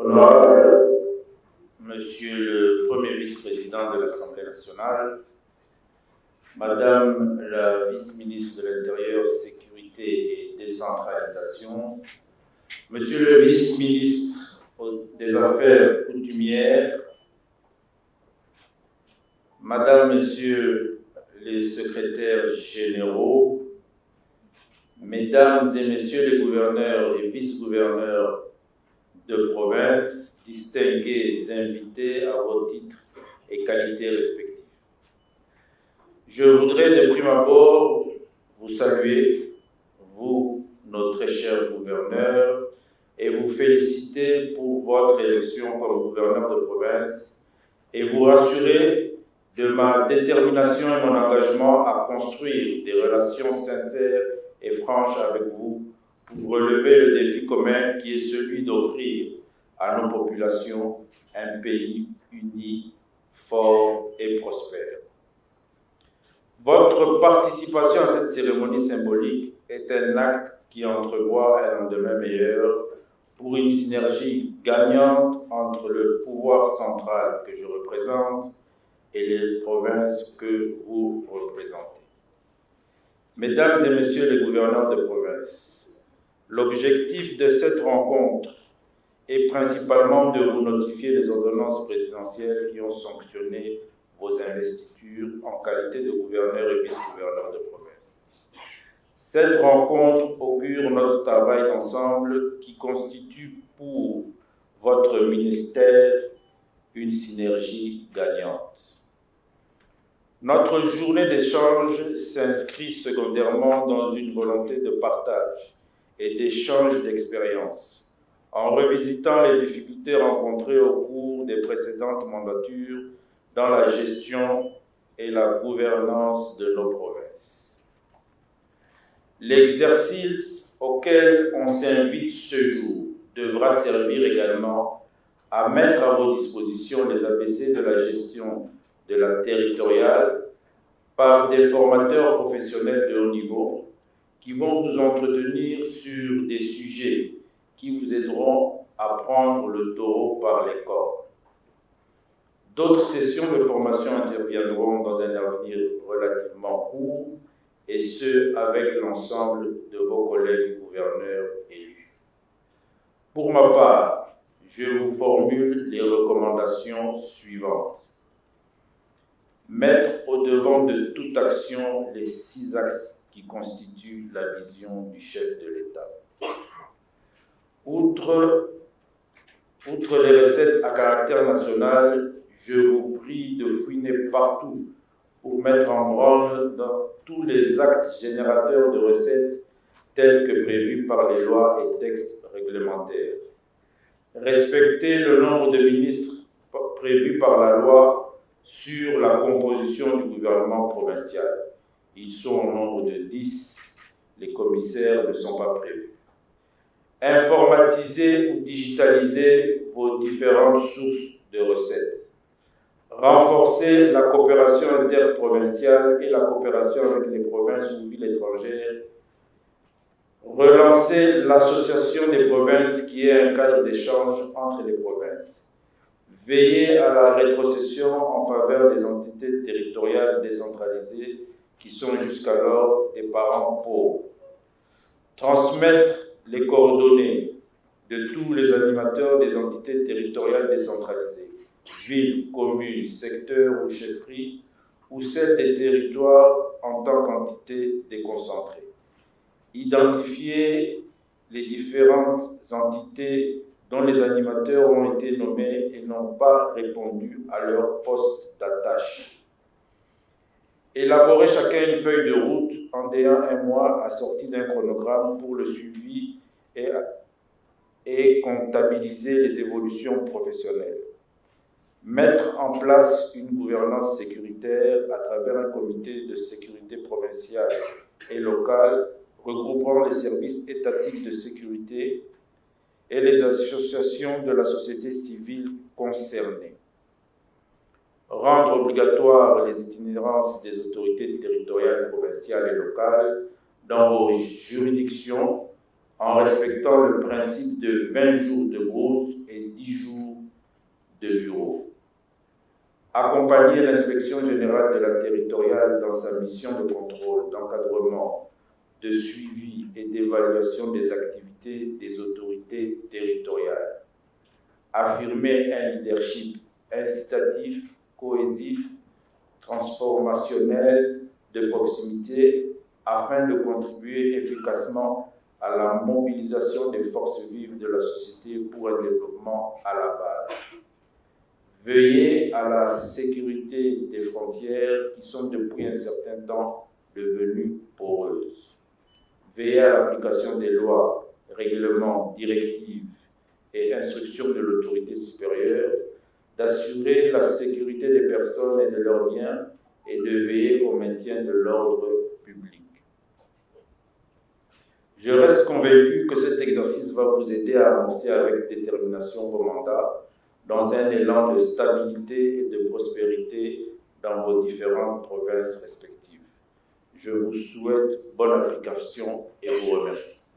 Honorable Monsieur le Premier vice-président de l'Assemblée nationale, Madame la vice-ministre de l'Intérieur, Sécurité et Décentralisation, Monsieur le vice-ministre des Affaires coutumières, Madame, Messieurs les secrétaires généraux, Mesdames et Messieurs les gouverneurs et vice-gouverneurs de province, distingués invités à vos titres et qualités respectifs. Je voudrais de prime abord vous saluer, vous, nos très chers gouverneurs, et vous féliciter pour votre élection comme gouverneur de province et vous rassurer de ma détermination et mon engagement à construire des relations sincères et franches avec vous pour relever le défi commun qui est celui d'offrir à nos populations un pays uni, fort et prospère. Votre participation à cette cérémonie symbolique est un acte qui entrevoit un lendemain meilleur pour une synergie gagnante entre le pouvoir central que je représente et les provinces que vous représentez. Mesdames et Messieurs les gouverneurs de province, l'objectif de cette rencontre est principalement de vous notifier les ordonnances présidentielles qui ont sanctionné vos investitures en qualité de gouverneur et vice-gouverneur de province. Cette rencontre augure notre travail d'ensemble qui constitue pour votre ministère une synergie gagnante. Notre journée d'échange s'inscrit secondairement dans une volonté de partage et d'échange d'expériences, en revisitant les difficultés rencontrées au cours des précédentes mandatures dans la gestion et la gouvernance de nos provinces. L'exercice auquel on s'invite ce jour devra servir également à mettre à vos dispositions les ABC de la gestion de la territoriale par des formateurs professionnels de haut niveau qui vont vous entretenir sur des sujets qui vous aideront à prendre le taureau par les cornes. D'autres sessions de formation interviendront dans un avenir relativement court, et ce, avec l'ensemble de vos collègues gouverneurs élus. Pour ma part, je vous formule les recommandations suivantes. Mettre au devant de toute action les 6 axes qui constituent la vision du chef de l'État. Outre les recettes à caractère national, je vous prie de fouiner partout pour mettre en branle dans tous les actes générateurs de recettes tels que prévus par les lois et textes réglementaires. Respectez le nombre de ministres prévus par la loi sur la composition du gouvernement provincial. Ils sont au nombre de 10, les commissaires ne sont pas prévus. Informatisez ou digitalisez vos différentes sources de recettes. Renforcez la coopération interprovinciale et la coopération avec les provinces ou villes étrangères. Relancez l'association des provinces qui est un cadre d'échange entre les provinces. Veillez à la rétrocession en faveur des entités territoriales décentralisées qui sont jusqu'alors des parents pauvres. Transmettre les coordonnées de tous les animateurs des entités territoriales décentralisées, villes, communes, secteurs ou chefferies, ou celles des territoires en tant qu'entités déconcentrées. Identifier les différentes entités dont les animateurs ont été nommés et n'ont pas répondu à leur poste d'attache. Élaborer chacun une feuille de route en ayant un mois assorti d'un chronogramme pour le suivi et comptabiliser les évolutions professionnelles. Mettre en place une gouvernance sécuritaire à travers un comité de sécurité provinciale et locale regroupant les services étatiques de sécurité et les associations de la société civile concernées. Rendre obligatoire les itinérances des autorités territoriales, provinciales et locales dans vos juridictions en respectant le principe de 20 jours de brousse et 10 jours de bureau. Accompagner l'inspection générale de la territoriale dans sa mission de contrôle, d'encadrement, de suivi et d'évaluation des activités des autorités territoriales. Affirmer un leadership incitatif, cohésif, transformationnel, de proximité, afin de contribuer efficacement à la mobilisation des forces vives de la société pour un développement à la base. Veiller à la sécurité des frontières qui sont depuis un certain temps devenues poreuses. Veiller à l'application des lois, règlements, directives et instructions de l'autorité supérieure, d'assurer la sécurité des personnes et de leurs biens et de veiller au maintien de l'ordre public. Je reste convaincu que cet exercice va vous aider à avancer avec détermination vos mandats dans un élan de stabilité et de prospérité dans vos différentes provinces respectives. Je vous souhaite bonne application et vous remercie.